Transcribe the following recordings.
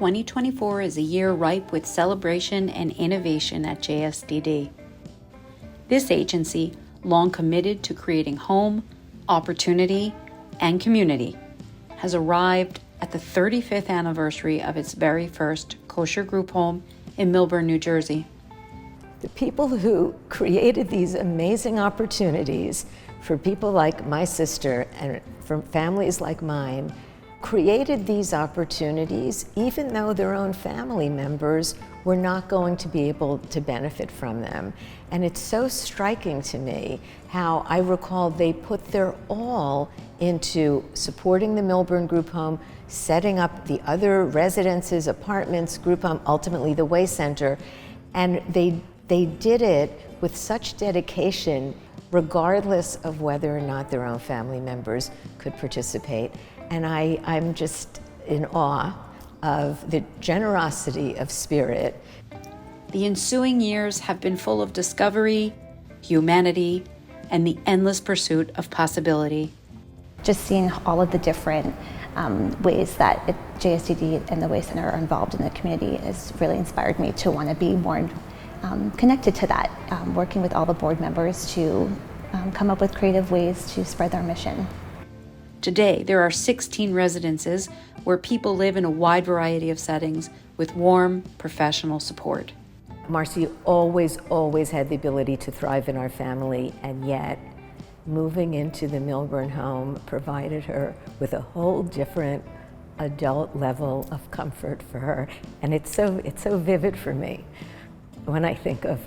2024 is a year ripe with celebration and innovation at JSDD. This agency, long committed to creating home, opportunity, and community, has arrived at the 35th anniversary of its very first kosher group home in Millburn, New Jersey. The people who created these amazing opportunities for people like my sister and for families like mine created these opportunities even though their own family members were not going to be able to benefit from them. And it's so striking to me how I recall they put their all into supporting the Millburn Group Home, setting up the other residences, apartments, group home, ultimately the Way Center, and they did it with such dedication regardless of whether or not their own family members could participate. And I'm just in awe of the generosity of spirit. The ensuing years have been full of discovery, humanity, and the endless pursuit of possibility. Just seeing all of the different ways that JSDD and the Way Center are involved in the community has really inspired me to want to be more connected to that, working with all the board members to come up with creative ways to spread our mission. Today, there are 16 residences where people live in a wide variety of settings with warm, professional support. Marcy always had the ability to thrive in our family, and yet moving into the Millburn home provided her with a whole different adult level of comfort for her. And it's so vivid for me when I think of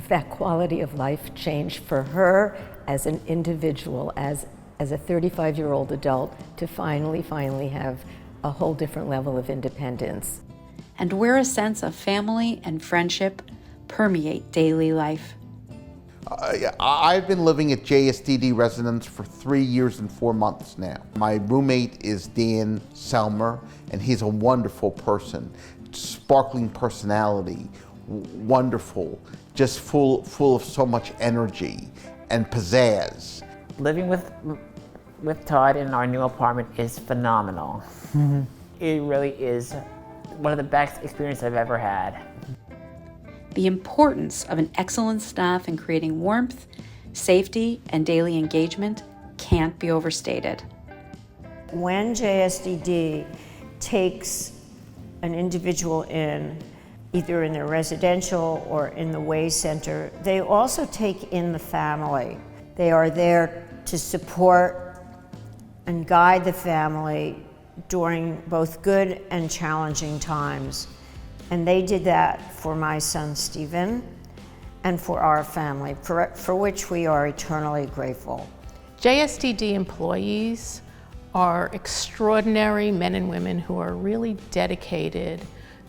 that quality of life change for her as an individual, as a 35-year-old adult, to finally have a whole different level of independence. And where a sense of family and friendship permeate daily life. I've been living at JSDD residence for 3 years and 4 months now. My roommate is Dan Selmer, and he's a wonderful person, sparkling personality, wonderful, just full of so much energy and pizzazz. Living with Todd in our new apartment is phenomenal. Mm-hmm. It really is one of the best experiences I've ever had. The importance of an excellent staff in creating warmth, safety, and daily engagement can't be overstated. When JSDD takes an individual in, either in their residential or in the Way Center, they also take in the family. They are there to support and guide the family during both good and challenging times. And they did that for my son Stephen and for our family, for which we are eternally grateful. JSDD employees are extraordinary men and women who are really dedicated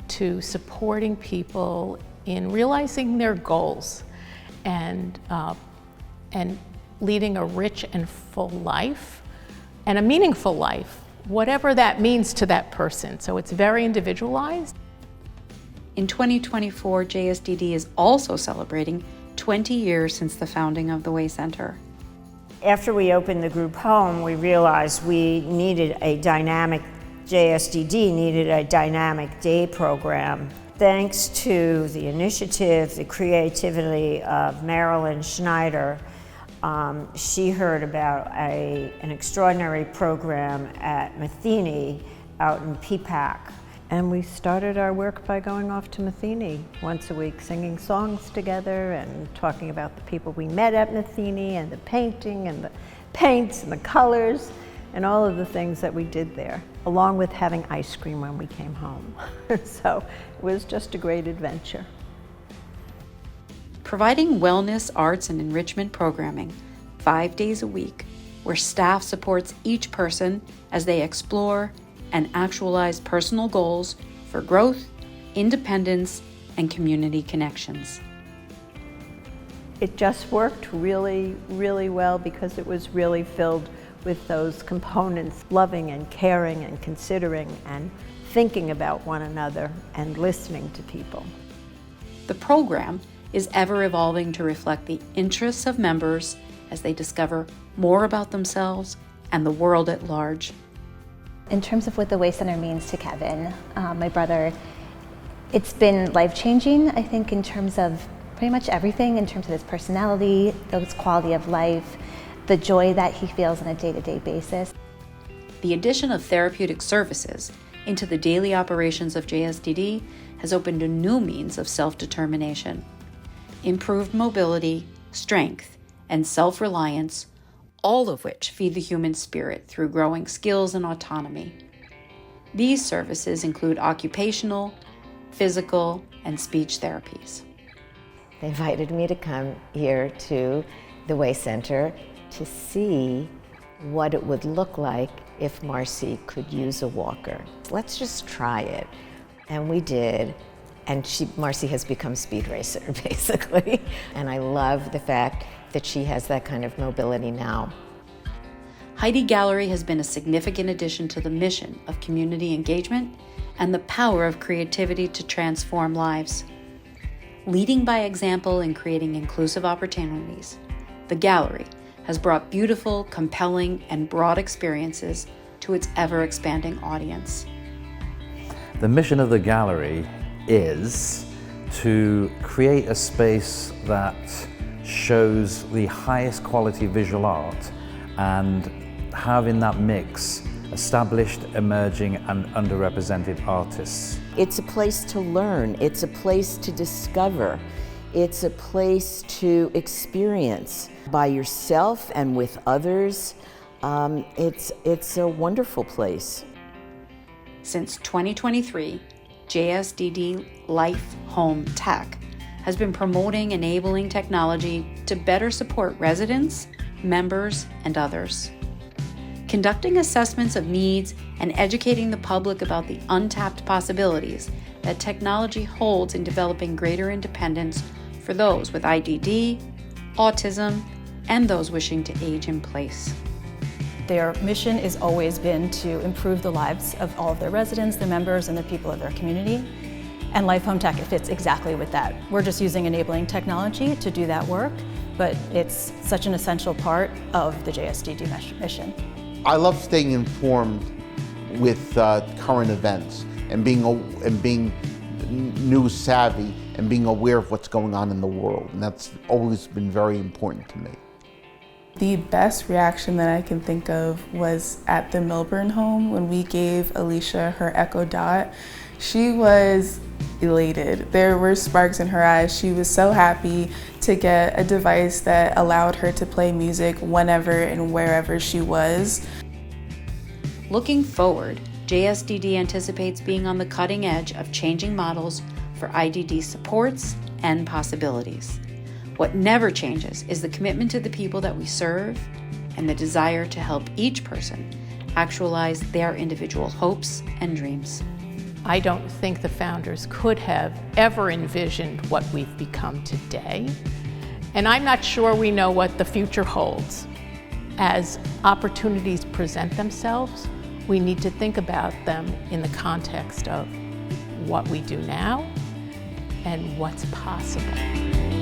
to supporting people in realizing their goals and leading a rich and full life and a meaningful life, whatever that means to that person. So it's very individualized. In 2024, JSDD is also celebrating 20 years since the founding of the Way Center. After we opened the group home, we realized JSDD needed a dynamic day program. Thanks to the initiative, the creativity of Marilyn Schneider, she heard about an extraordinary program at Matheny out in Peapack. And we started our work by going off to Matheny once a week, singing songs together and talking about the people we met at Matheny and the painting and the paints and the colors and all of the things that we did there, along with having ice cream when we came home. So it was just a great adventure. Providing wellness, arts, and enrichment programming 5 days a week, where staff supports each person as they explore and actualize personal goals for growth, independence, and community connections. It just worked really, really well because it was really filled with those components, loving and caring and considering and thinking about one another and listening to people. The program is ever evolving to reflect the interests of members as they discover more about themselves and the world at large. In terms of what the Way Center means to Kevin, my brother, it's been life-changing, I think, in terms of pretty much everything, in terms of his personality, his quality of life, the joy that he feels on a day-to-day basis. The addition of therapeutic services into the daily operations of JSDD has opened a new means of self-determination. Improved mobility, strength, and self-reliance, all of which feed the human spirit through growing skills and autonomy. These services include occupational, physical, and speech therapies. They invited me to come here to the Way Center to see what it would look like if Marcy could use a walker. Let's just try it. And we did. And Marcy has become Speed Racer, basically. And I love the fact that she has that kind of mobility now. Heidi Gallery has been a significant addition to the mission of community engagement and the power of creativity to transform lives. Leading by example in creating inclusive opportunities, the Gallery has brought beautiful, compelling, and broad experiences to its ever-expanding audience. The mission of the Gallery is to create a space that shows the highest quality visual art and have in that mix established, emerging, and underrepresented artists. It's a place to learn, it's a place to discover, it's a place to experience by yourself and with others. It's a wonderful place. Since 2023, JSDD Life Home Tech has been promoting enabling technology to better support residents, members, and others. Conducting assessments of needs and educating the public about the untapped possibilities that technology holds in developing greater independence for those with IDD, autism, and those wishing to age in place. Their mission has always been to improve the lives of all of their residents, their members, and the people of their community. And Life Home Tech fits exactly with that. We're just using enabling technology to do that work, but it's such an essential part of the JSDD mission. I love staying informed with current events and being news savvy and being aware of what's going on in the world, and that's always been very important to me. The best reaction that I can think of was at the Milburn home when we gave Alicia her Echo Dot. She was elated. There were sparks in her eyes. She was so happy to get a device that allowed her to play music whenever and wherever she was. Looking forward, JSDD anticipates being on the cutting edge of changing models for IDD supports and possibilities. What never changes is the commitment to the people that we serve and the desire to help each person actualize their individual hopes and dreams. I don't think the founders could have ever envisioned what we've become today. And I'm not sure we know what the future holds. As opportunities present themselves, we need to think about them in the context of what we do now and what's possible.